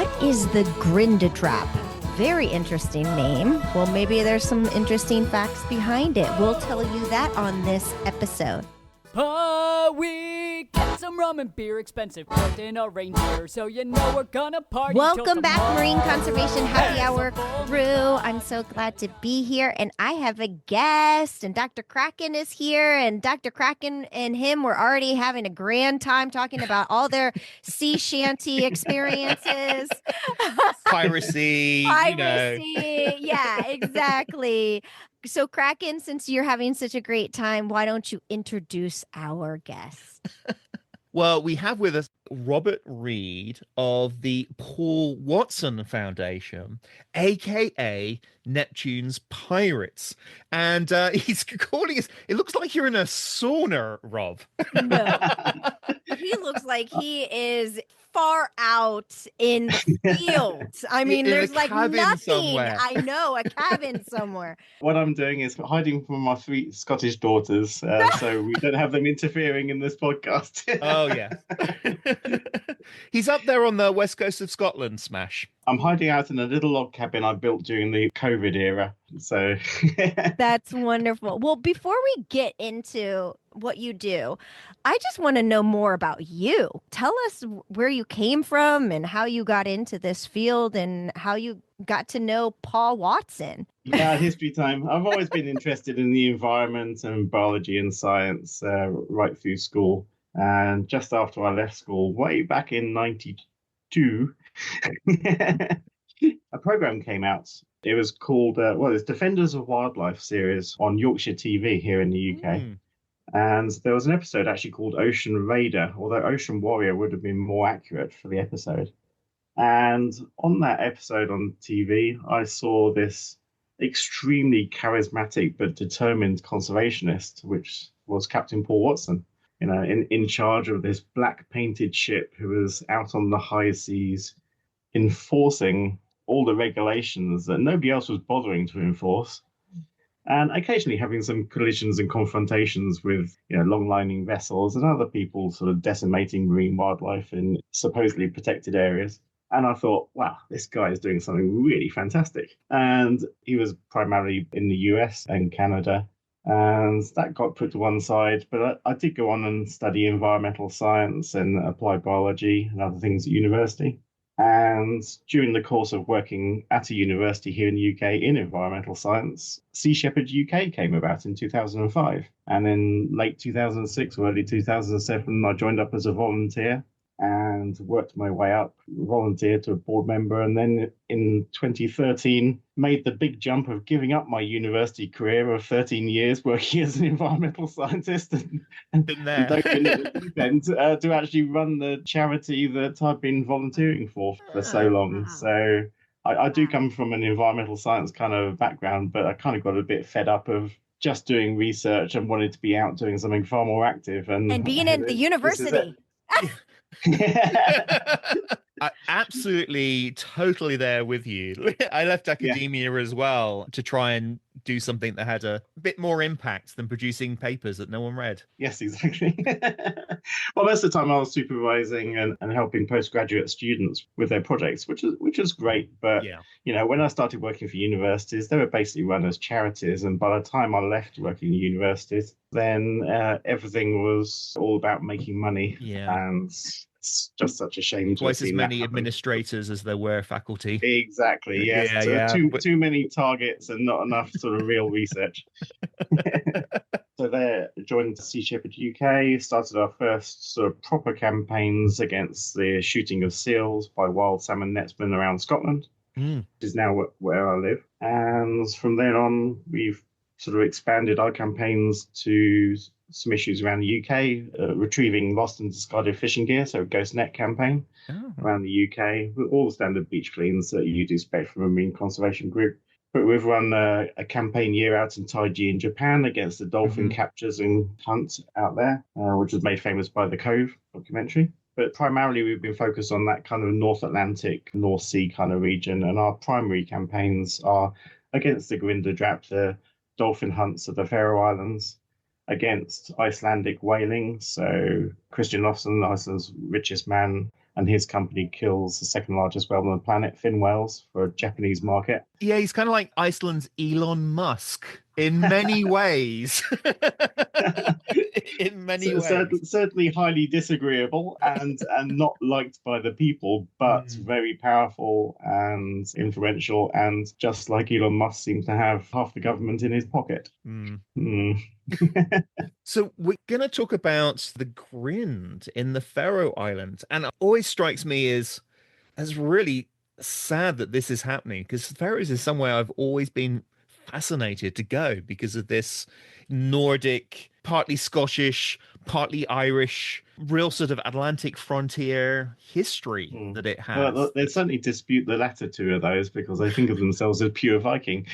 What is the grindadráp? Very interesting name. Well, maybe there's some interesting facts behind it. We'll tell you that on this episode. We get some rum and beer, expensive, put in a reindeer, so you know we're gonna party. Welcome back, Marine Conservation Happy Hour crew. I'm so glad to be here, and I have a guest, and Dr. Kraken is here, and Dr. Kraken and him were already having a grand time talking about all their sea shanty experiences. Piracy, Yeah, exactly. So, Kraken, since you're having such a great time, why don't you introduce our guest? Well, we have with us Robert Reed of the Paul Watson Foundation, aka Neptune's Pirates. And he's calling us, it looks like you're in a sauna, Rob. No. He looks like he is far out in the fields. I mean, there's like nothing. Somewhere. I know, a cabin somewhere. What I'm doing is hiding from my 3 Scottish daughters, so we don't have them interfering in this podcast. Oh, yeah. He's up there on the west coast of Scotland, Smash. I'm hiding out in a little log cabin I built during the COVID era. So That's wonderful. Well, before we get into what you do, I just want to know more about you. Tell us where you came from and how you got into this field and how you got to know Paul Watson. Yeah, history time. I've always been interested in the environment and biology and science right through school. And just after I left school, way back in 92, a program came out. It was called, it's Defenders of Wildlife series on Yorkshire TV here in the UK. And there was an episode actually called Ocean Raider, although Ocean Warrior would have been more accurate for the episode. And on that episode on TV, I saw this extremely charismatic but determined conservationist, which was Captain Paul Watson, you know, in charge of this black painted ship who was out on the high seas enforcing all the regulations that nobody else was bothering to enforce, and occasionally having some collisions and confrontations with, you know, long-lining vessels and other people sort of decimating marine wildlife in supposedly protected areas. And I thought, wow, this guy is doing something really fantastic. And he was primarily in the US and Canada, and that got put to one side. But I did go on and study environmental science and applied biology and other things at university. And during the course of working at a university here in the UK in environmental science, Sea Shepherd UK came about in 2005. And in late 2006 or early 2007, I joined up as a volunteer and worked my way up, volunteered to a board member, and then in 2013 made the big jump of giving up my university career of 13 years working as an environmental scientist and to actually run the charity that I've been volunteering for so long. So I do come from an environmental science kind of background, but I kind of got a bit fed up of just doing research and wanted to be out doing something far more active. And being at the university. I absolutely totally there with you. I left academia as well to try and do something that had a bit more impact than producing papers that no one read. Yes, exactly. Well, most of the time I was supervising and helping postgraduate students with their projects, which is great. But you know, when I started working for universities, they were basically run as charities, and by the time I left working in universities, then everything was all about making money. And it's just such a shame. Twice as many administrators as there were faculty. Exactly. Yes. Too many targets and not enough sort of real research. So there, joined Sea Shepherd UK, started our first sort of proper campaigns against the shooting of seals by wild salmon netsmen around Scotland, which is now where I live. And from then on, we've sort of expanded our campaigns to some issues around the UK, retrieving lost and discarded fishing gear, so a ghost net campaign around the UK, with all the standard beach cleans that you'd expect from a marine conservation group. But we've run a campaign year out in Taiji in Japan against the dolphin captures and hunts out there, which was made famous by the Cove documentary. But primarily we've been focused on that kind of North Atlantic, North Sea kind of region. And our primary campaigns are against the grindadráp, the dolphin hunts of the Faroe Islands, against Icelandic whaling. So Christian, Iceland's richest man, and his company kills the second largest whale on the planet, fin whales, for a Japanese market. Yeah, he's kind of like Iceland's Elon Musk in many ways. In many ways. Certainly highly disagreeable and not liked by the people, but very powerful and influential. And just like Elon Musk seems to have half the government in his pocket. So we're going to talk about the Grind in the Faroe Islands. And it always strikes me as really sad that this is happening, because the Faroes is somewhere I've always been fascinated to go because of this Nordic, partly Scottish, partly Irish, real sort of Atlantic frontier history that it has. Well, they certainly dispute the latter two of those because they think of themselves as pure Viking.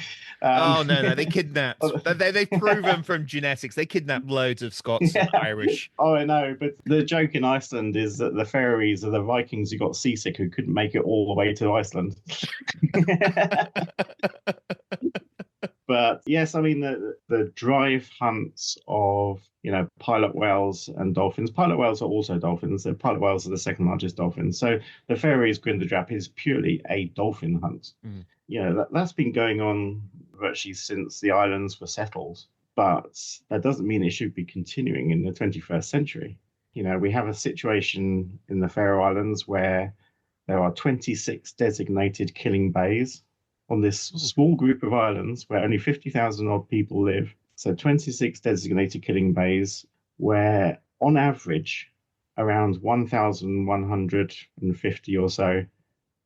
Oh, no, they kidnapped. They've proven from genetics, they kidnapped loads of Scots and Irish. Oh, I know, but the joke in Iceland is that the Faroes are the Vikings who got seasick who couldn't make it all the way to Iceland. But yes, I mean, the drive hunts of, pilot whales and dolphins. Pilot whales are also dolphins. The pilot whales are the second largest dolphins. So the Faroes grindadráp is purely a dolphin hunt. That's been going on virtually since the islands were settled. But that doesn't mean it should be continuing in the 21st century. We have a situation in the Faroe Islands where there are 26 designated killing bays on this small group of islands where only 50,000 odd people live. So 26 designated killing bays where, on average, around 1,150 or so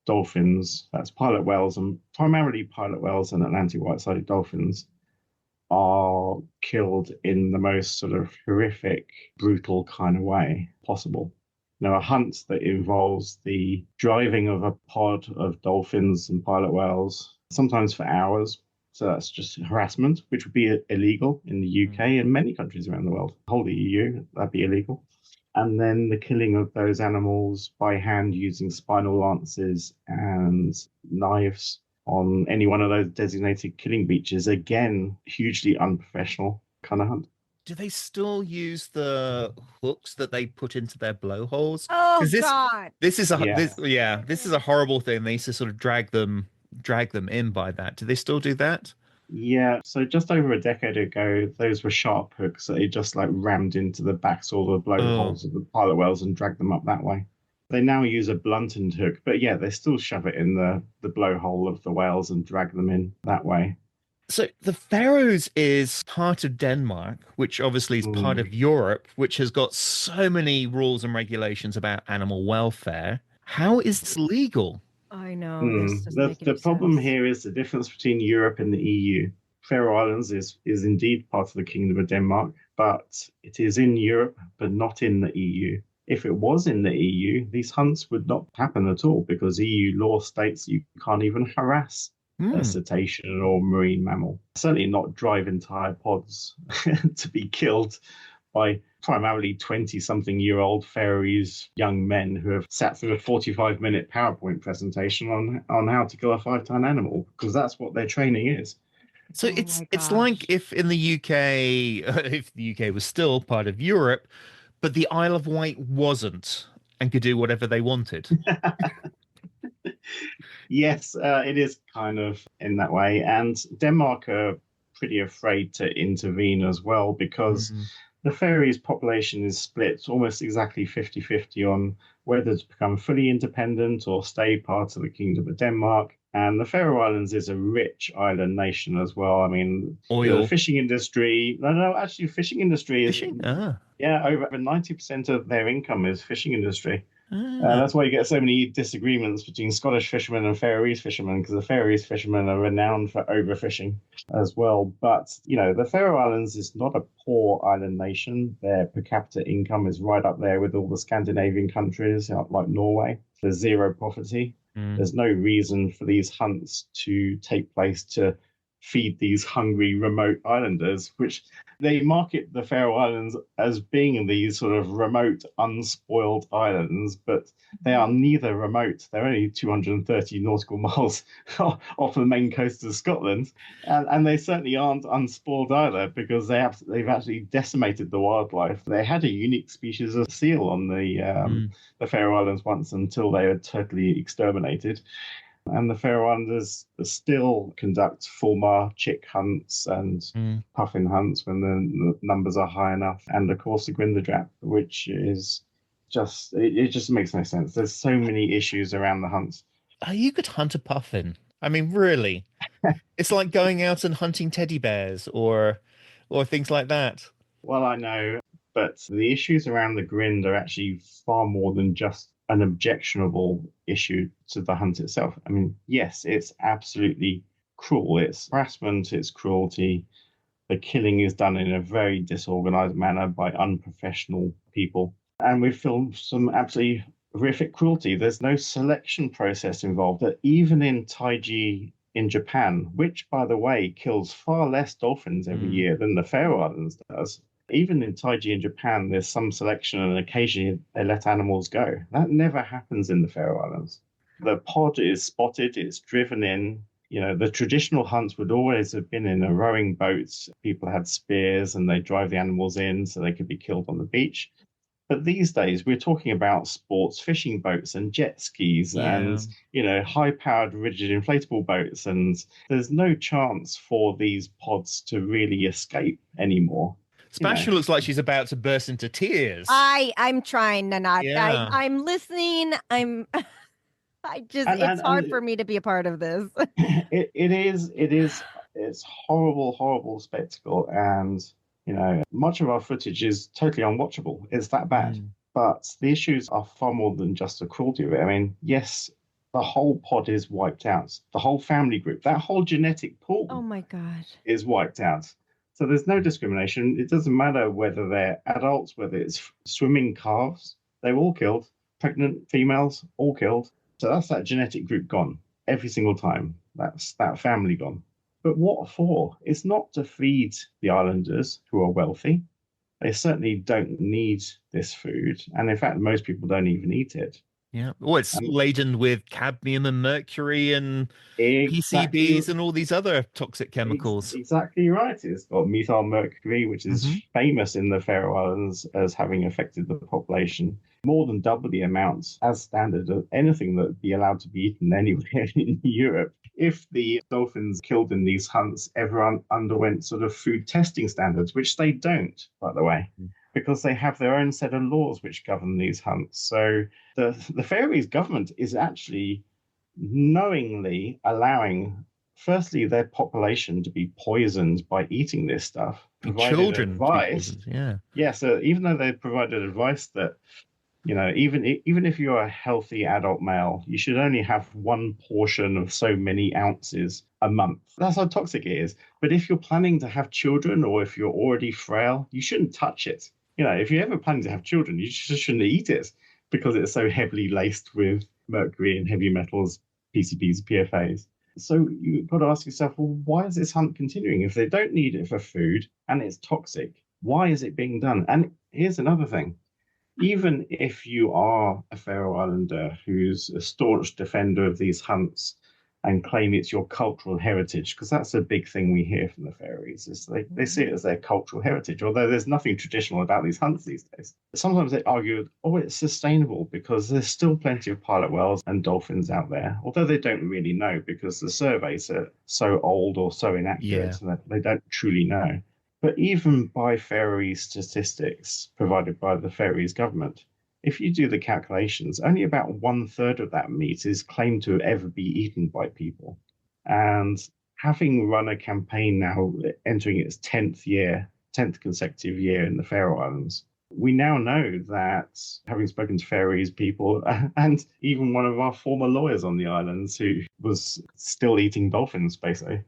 dolphins, that's pilot whales, and primarily pilot whales and Atlantic white-sided dolphins, are killed in the most sort of horrific, brutal kind of way possible. A hunt that involves the driving of a pod of dolphins and pilot whales, sometimes for hours. So that's just harassment, which would be illegal in the UK and many countries around the world. The whole EU, that'd be illegal. And then the killing of those animals by hand using spinal lances and knives on any one of those designated killing beaches. Again, hugely unprofessional kind of hunt. Do they still use the hooks that they put into their blowholes? Oh, God. This is a horrible thing. They used to sort of drag them in by that. Do they still do that? Yeah. So just over a decade ago, those were sharp hooks that they just rammed into the backs or the blowholes of the pilot whales and dragged them up that way. They now use a blunted hook, but yeah, they still shove it in the blowhole of the whales and drag them in that way. So the Faroes is part of Denmark, which obviously is part of Europe, which has got so many rules and regulations about animal welfare. How is this legal? I know. The problem here is the difference between Europe and the EU. Faroe Islands is indeed part of the Kingdom of Denmark, but it is in Europe, but not in the EU. If it was in the EU, these hunts would not happen at all because EU law states you can't even harass a cetacean or marine mammal. Certainly not drive entire pods to be killed by primarily 20-something-year-old Faroese young men who have sat through a 45-minute PowerPoint presentation on how to kill a 5-ton animal, because that's what their training is. So it's like if in the UK, if the UK was still part of Europe, but the Isle of Wight wasn't and could do whatever they wanted. Yes, it is kind of in that way. And Denmark are pretty afraid to intervene as well because the Faroese population is split almost exactly 50-50 on whether to become fully independent or stay part of the Kingdom of Denmark. And the Faroe Islands is a rich island nation as well. I mean, the fishing industry. Actually, fishing industry is. Yeah, over 90% of their income is fishing industry. That's why you get so many disagreements between Scottish fishermen and Faroese fishermen, because the Faroese fishermen are renowned for overfishing as well. But, the Faroe Islands is not a poor island nation. Their per capita income is right up there with all the Scandinavian countries, like Norway. There's zero poverty. There's no reason for these hunts to take place to feed these hungry remote islanders, which They market the Faroe Islands as being these sort of remote, unspoiled islands, but they are neither remote. They're only 230 nautical miles off the main coast of Scotland. And they certainly aren't unspoiled either, because they've actually decimated the wildlife. They had a unique species of seal on the Faroe Islands once, until they were totally exterminated. And the Faroe Islanders still conduct fulmar chick hunts and puffin hunts when the numbers are high enough. And of course, the grindadráp, which is it just makes no sense. There's so many issues around the hunts. You could hunt a puffin. I mean, really? It's like going out and hunting teddy bears or things like that. Well, I know, but the issues around the grind are actually far more than just an objectionable issue to the hunt itself. I mean, yes, it's absolutely cruel. It's harassment, it's cruelty. The killing is done in a very disorganized manner by unprofessional people. And we've filmed some absolutely horrific cruelty. There's no selection process involved. That even in Taiji in Japan, which, by the way, kills far less dolphins every year than the Faroe Islands does, even in Taiji in Japan, there's some selection, and occasionally they let animals go. That never happens in the Faroe Islands. The pod is spotted, it's driven in. You know, the traditional hunts would always have been in a rowing boat. People had spears and they drive the animals in so they could be killed on the beach. But these days, we're talking about sports fishing boats and jet skis and, high-powered rigid inflatable boats. And there's no chance for these pods to really escape anymore. Sebastian looks like she's about to burst into tears. I'm trying to not. Yeah. I'm listeing. It's hard for me to be a part of this. It's horrible spectacle. And, much of our footage is totally unwatchable. It's that bad. But the issues are far more than just the cruelty of it. I mean, yes, the whole pod is wiped out. The whole family group, that whole genetic pool. Oh my God. Is wiped out. So there's no discrimination. It doesn't matter whether they're adults, whether it's swimming calves. They're all killed. Pregnant females, all killed. So that's that genetic group gone every single time. That's that family gone. But what for? It's not to feed the islanders who are wealthy. They certainly don't need this food. And in fact, most people don't even eat it. Yeah. Oh, it's laden with cadmium and mercury and PCBs and all these other toxic chemicals. Exactly right. It's got methyl mercury, which is famous in the Faroe Islands as having affected the population. More than double the amounts as standard of anything that would be allowed to be eaten anywhere in Europe. If the dolphins killed in these hunts ever underwent sort of food testing standards, which they don't, by the way, because they have their own set of laws which govern these hunts. So the Faroese government is actually knowingly allowing, firstly, their population to be poisoned by eating this stuff. Children advice. Yeah, so even though they provided advice that, even if you're a healthy adult male, you should only have one portion of so many ounces a month. That's how toxic it is. But if you're planning to have children, or if you're already frail, you shouldn't touch it. If you're ever planning to have children, you just shouldn't eat it, because it's so heavily laced with mercury and heavy metals, PCBs, PFAs. So you've got to ask yourself, well, why is this hunt continuing? If they don't need it for food and it's toxic, why is it being done? And here's another thing. Even if you are a Faroe Islander who's a staunch defender of these hunts and claim it's your cultural heritage, because that's a big thing we hear from the Faroese, is they see it as their cultural heritage, although there's nothing traditional about these hunts these days. Sometimes they argue, it's sustainable because there's still plenty of pilot whales and dolphins out there, although they don't really know because the surveys are so old or so inaccurate that they don't truly know. But even by Faroese statistics provided by the Faroese government, if you do the calculations, only about 1/3 of that meat is claimed to ever be eaten by people. And having run a campaign now entering its 10th consecutive year in the Faroe Islands, we now know that, having spoken to Faroese people and even one of our former lawyers on the islands who was still eating dolphins, basically,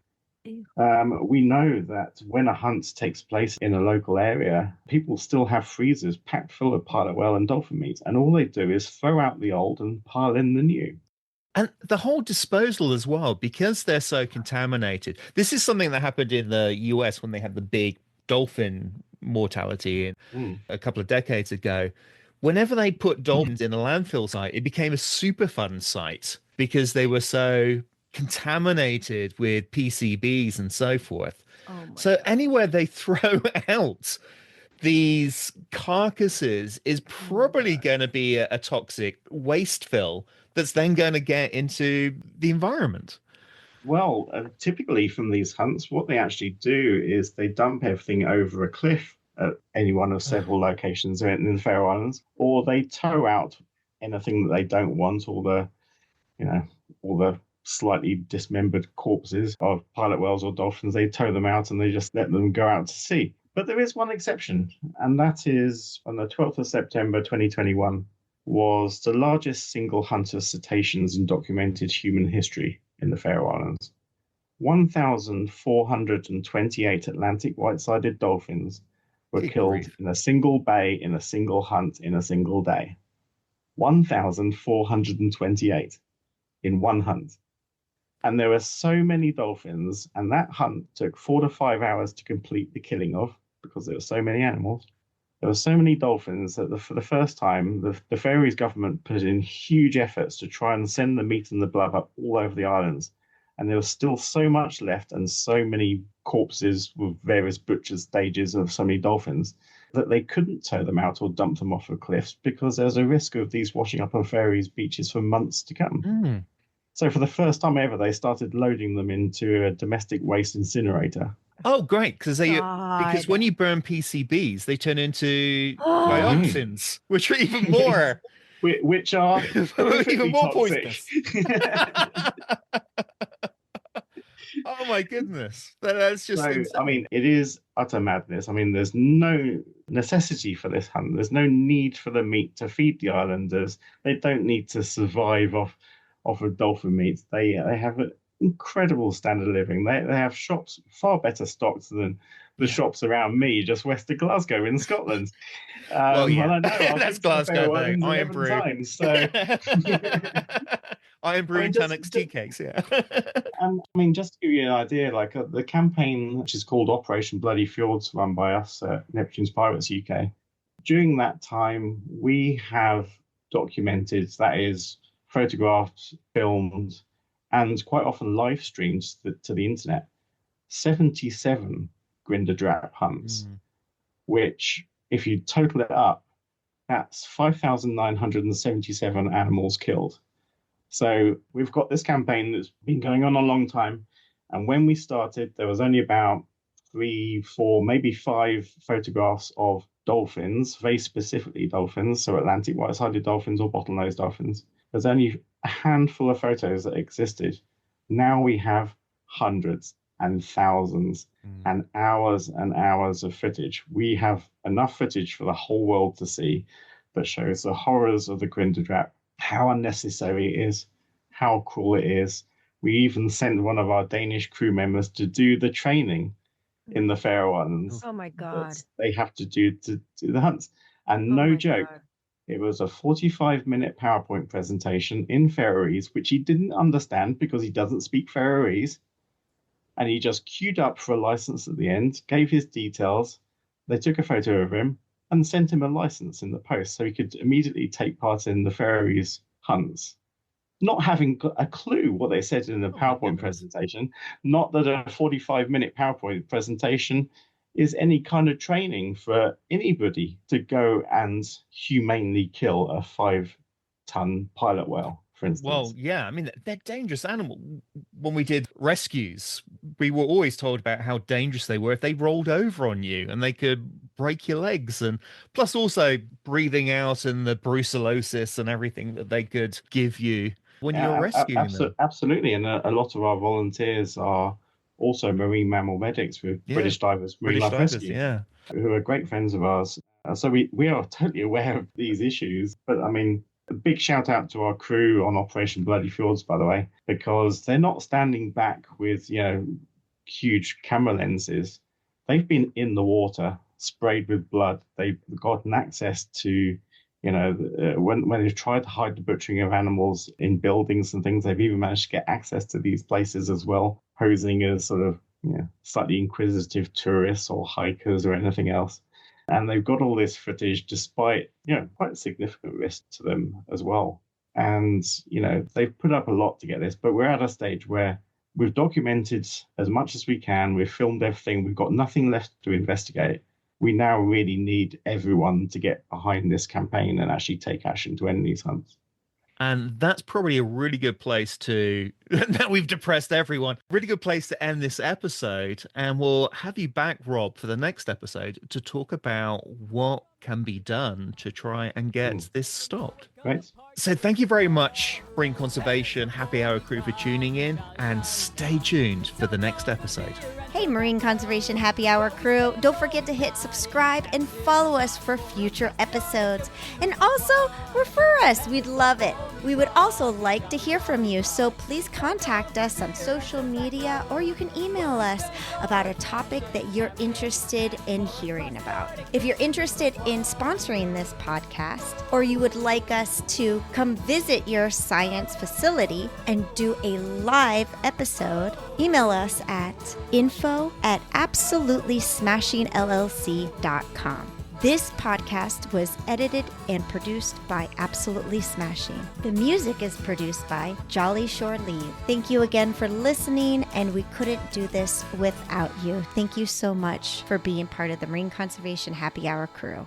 we know that when a hunt takes place in a local area, people still have freezers packed full of pilot whale and dolphin meat, and all they do is throw out the old and pile in the new. And the whole disposal as well, because they're so contaminated. This is something that happened in the US when they had the big dolphin mortality a couple of decades ago, whenever they put dolphins in a landfill site, it became a Superfund site because they were so contaminated with PCBs and so forth. So anywhere they throw out these carcasses is probably going to be a toxic waste fill that's then going to get into the environment. Well, typically from these hunts, what they actually do is they dump everything over a cliff at any one of several locations in the Faroe Islands, or they tow out anything that they don't want, all the slightly dismembered corpses of pilot whales or dolphins. They tow them out and they just let them go out to sea. But there is one exception, and that is on the 12th of September 2021 was the largest single hunt of cetaceans in documented human history in the Faroe Islands. 1,428 Atlantic white-sided dolphins were killed in a single bay, in a single hunt, in a single day. 1,428 in one hunt. And there were so many dolphins, and that hunt took 4 to 5 hours to complete the killing of, because there were so many animals. There were so many dolphins that for the first time, the Faroese government put in huge efforts to try and send the meat and the blood up all over the islands. And there was still so much left and so many corpses with various butchered stages of so many dolphins that they couldn't tow them out or dump them off of cliffs because there's a risk of these washing up on Faroese beaches for months to come. So for the first time ever, they started loading them into a domestic waste incinerator. Oh, great! Because when you burn PCBs, they turn into dioxins, which are even more, which are even more toxic. Poisonous. Oh my goodness, that's just. So, I mean, it is utter madness. I mean, there's no necessity for this hunt. There's no need for the meat to feed the islanders. They don't need to survive off of dolphin meat. They have an incredible standard of living. They have shops far better stocked than the shops around me, just west of Glasgow in Scotland. Well, yeah, I know, that's Glasgow though. Iron Brew. Times, so. Iron Brew and Tunnock's tea cakes, yeah. And I mean, just to give you an idea, like the campaign, which is called Operation Bloody Fjords, run by us at Neptune's Pirates UK. During that time, we have documented, that is, photographed, filmed, and quite often live streamed to the internet, 77 grindadráp hunts, which, if you total it up, that's 5,977 animals killed. So we've got this campaign that's been going on a long time. And when we started, there was only about 3, 4, maybe 5 photographs of dolphins, very specifically dolphins, so Atlantic white-sided dolphins or bottlenose dolphins. There's only a handful of photos that existed. Now we have hundreds and thousands and hours of footage. We have enough footage for the whole world to see that shows the horrors of the grindadráp, how unnecessary it is, how cruel it is. We even sent one of our Danish crew members to do the training in the Faroe Islands. Oh my God. They have to do the hunts. And no joke, it was a 45-minute PowerPoint presentation in Faroese, which he didn't understand because he doesn't speak Faroese. And he just queued up for a license at the end, gave his details. They took a photo of him and sent him a license in the post so he could immediately take part in the Faroese hunts, not having a clue what they said in the PowerPoint presentation. Not that a 45-minute PowerPoint presentation is any kind of training for anybody to go and humanely kill a 5-ton pilot whale, for instance. Well, yeah, I mean, they're dangerous animals. When we did rescues, we were always told about how dangerous they were if they rolled over on you and they could break your legs. And plus also breathing out and the brucellosis and everything that they could give you when you're rescuing them. Absolutely. And a lot of our volunteers are also marine mammal medics with British Divers, Marine Life Rescue, who are great friends of ours. So we are totally aware of these issues. But I mean, a big shout out to our crew on Operation Bloody Fjords, by the way, because they're not standing back with, huge camera lenses. They've been in the water, sprayed with blood. They've gotten access to, when they've tried to hide the butchering of animals in buildings and things, they've even managed to get access to these places as well, posing as sort of slightly inquisitive tourists or hikers or anything else. And they've got all this footage despite, quite significant risk to them as well. And, they've put up a lot to get this, but we're at a stage where we've documented as much as we can. We've filmed everything. We've got nothing left to investigate. We now really need everyone to get behind this campaign and actually take action to end these hunts. And that's probably a really good place to, now we've depressed everyone, really good place to end this episode. And we'll have you back, Rob, for the next episode to talk about what can be done to try and get this stopped. Right. So thank you very much, Marine Conservation Happy Hour crew, for tuning in, and stay tuned for the next episode. Hey, Marine Conservation Happy Hour crew, don't forget to hit subscribe and follow us for future episodes. And also, refer us. We'd love it. We would also like to hear from you, so please contact us on social media, or you can email us about a topic that you're interested in hearing about. If you're interested in sponsoring this podcast, or you would like us to come visit your science facility and do a live episode, email us at info@absolutelysmashingllc.com. This podcast was edited and produced by Absolutely Smashing. The music is produced by Jolly Shore Leave. Thank you again for listening, and we couldn't do this without you. Thank you so much for being part of the Marine Conservation Happy Hour crew.